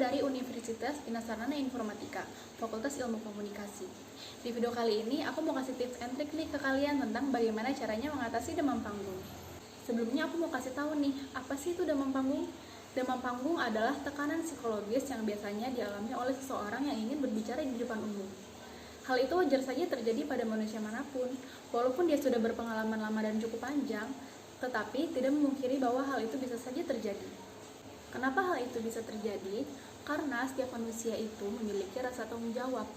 dari Universitas Pinasarana Informatika, Fakultas Ilmu Komunikasi. Di video kali ini, aku mau kasih tips and trick nih ke kalian tentang bagaimana caranya mengatasi demam panggung. Sebelumnya aku mau kasih tahu nih, apa sih itu demam panggung? Demam panggung adalah tekanan psikologis yang biasanya dialami oleh seseorang yang ingin berbicara di depan umum. Hal itu wajar saja terjadi pada manusia manapun, walaupun dia sudah berpengalaman lama dan cukup panjang, tetapi tidak memungkiri bahwa hal itu bisa saja terjadi. Kenapa hal itu bisa terjadi? Karena setiap manusia itu memiliki rasa tanggung jawab.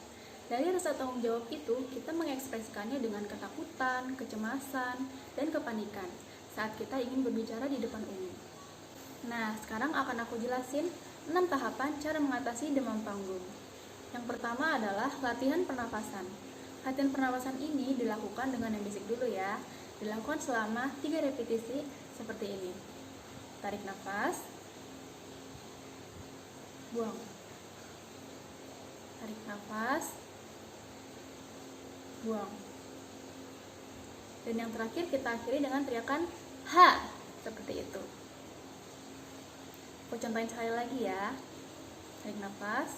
Dari rasa tanggung jawab itu, kita mengekspresikannya dengan ketakutan, kecemasan, dan kepanikan saat kita ingin berbicara di depan umum. Nah, sekarang akan aku jelasin 6 tahapan cara mengatasi demam panggung. Yang pertama adalah latihan pernapasan. Latihan pernapasan ini dilakukan dengan yang basic dulu ya. Dilakukan selama 3 repetisi seperti ini. Tarik nafas, buang. Tarik nafas, buang. Dan yang terakhir kita akhiri dengan teriakan ha, seperti itu. Aku contohin sekali lagi ya. Tarik nafas,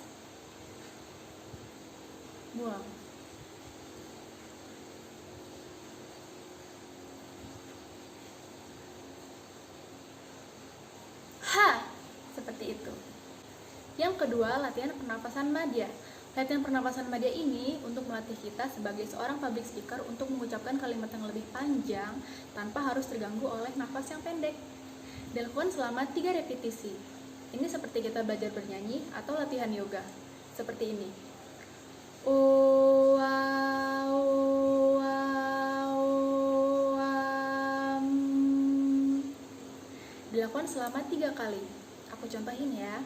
buang. Ha, seperti itu. Yang kedua, latihan pernapasan madya. Latihan pernapasan madya ini untuk melatih kita sebagai seorang public speaker untuk mengucapkan kalimat yang lebih panjang tanpa harus terganggu oleh nafas yang pendek. Dilakukan selama 3 repetisi. Ini seperti kita belajar bernyanyi atau latihan yoga. Seperti ini. Dilakukan selama 3 kali. Aku contohin ya.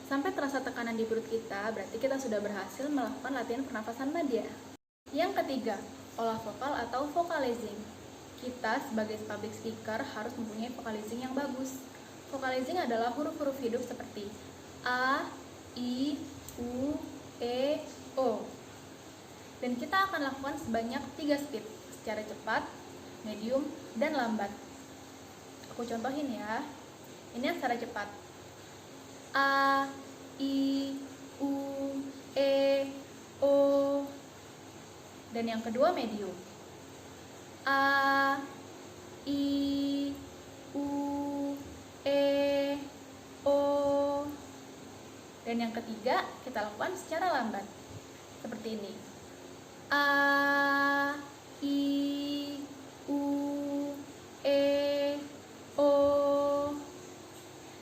Sampai terasa tekanan di perut kita, berarti kita sudah berhasil melakukan latihan pernafasan madya. Yang ketiga, olah vokal atau vocalizing. Kita sebagai public speaker harus mempunyai vocalizing yang bagus. Vocalizing adalah huruf-huruf hidup seperti A, I, U, E, O. Dan kita akan lakukan sebanyak 3 speed, secara cepat, medium, dan lambat. Aku contohin ya. Ini yang secara cepat. A, I, U, E, O. Dan yang kedua medium. A, I, U, E, O. Dan yang ketiga kita lakukan secara lambat. Seperti ini. A, I, U, E, O.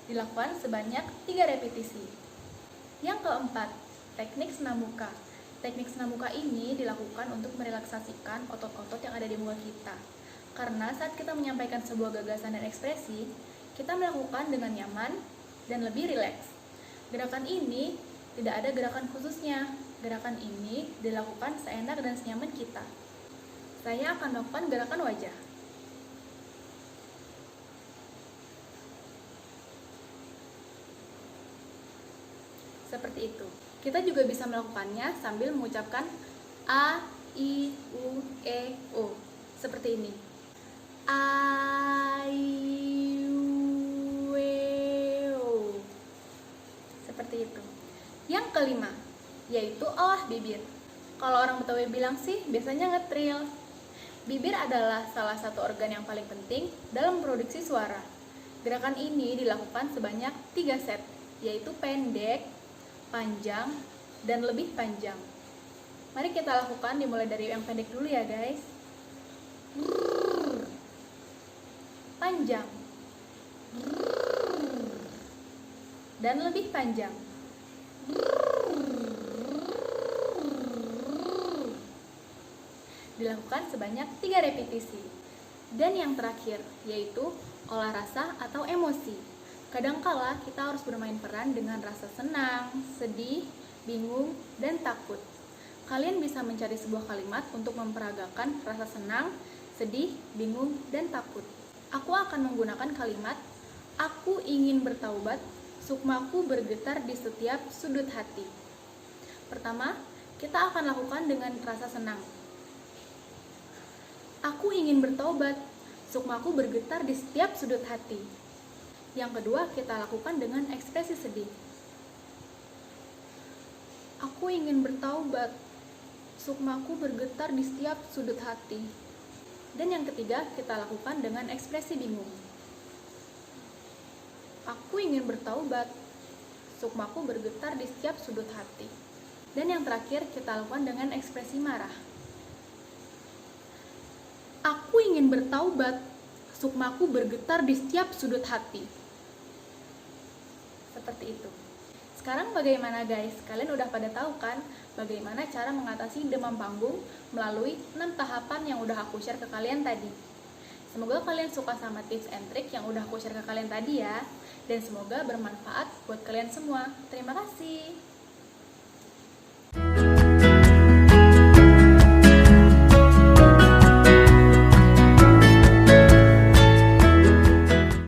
Dilakukan sebanyak 3 repetisi. Yang keempat, teknik senam muka. Teknik senam muka ini dilakukan untuk merelaksasikan otot-otot yang ada di muka kita. Karena saat kita menyampaikan sebuah gagasan dan ekspresi, kita melakukan dengan nyaman dan lebih rileks. Gerakan ini tidak ada gerakan khususnya. Gerakan ini dilakukan seenak dan senyaman kita. Saya akan melakukan gerakan wajah. Seperti itu. Kita juga bisa melakukannya sambil mengucapkan A, I, U, E, O. Seperti ini. A, I, U, E, O. Seperti itu. Yang kelima, yaitu olah bibir. Kalau orang Betawi bilang sih, biasanya ngetril. Bibir adalah salah satu organ yang paling penting dalam produksi suara. Gerakan ini dilakukan sebanyak 3 set, yaitu pendek, panjang, dan lebih panjang. Mari kita lakukan dimulai dari yang pendek dulu ya guys. Panjang. Dan lebih panjang. Dilakukan sebanyak 3 repetisi. Dan yang terakhir, yaitu olah rasa atau emosi. Kadangkala kita harus bermain peran dengan rasa senang, sedih, bingung, dan takut. Kalian bisa mencari sebuah kalimat untuk memperagakan rasa senang, sedih, bingung, dan takut. Aku akan menggunakan kalimat, aku ingin bertaubat, sukmaku bergetar di setiap sudut hati. Pertama, kita akan lakukan dengan rasa senang. Aku ingin bertaubat, sukmaku bergetar di setiap sudut hati. Yang kedua, kita lakukan dengan ekspresi sedih. Aku ingin bertaubat, sukmaku bergetar di setiap sudut hati. Dan yang ketiga, kita lakukan dengan ekspresi bingung. Aku ingin bertaubat, sukmaku bergetar di setiap sudut hati. Dan yang terakhir, kita lakukan dengan ekspresi marah. Aku ingin bertaubat, sukmaku bergetar di setiap sudut hati. Seperti itu. Sekarang bagaimana guys? Kalian udah pada tahu kan bagaimana cara mengatasi demam panggung melalui 6 tahapan yang udah aku share ke kalian tadi. Semoga kalian suka sama tips and trick yang udah aku share ke kalian tadi ya. Dan semoga bermanfaat buat kalian semua. Terima kasih.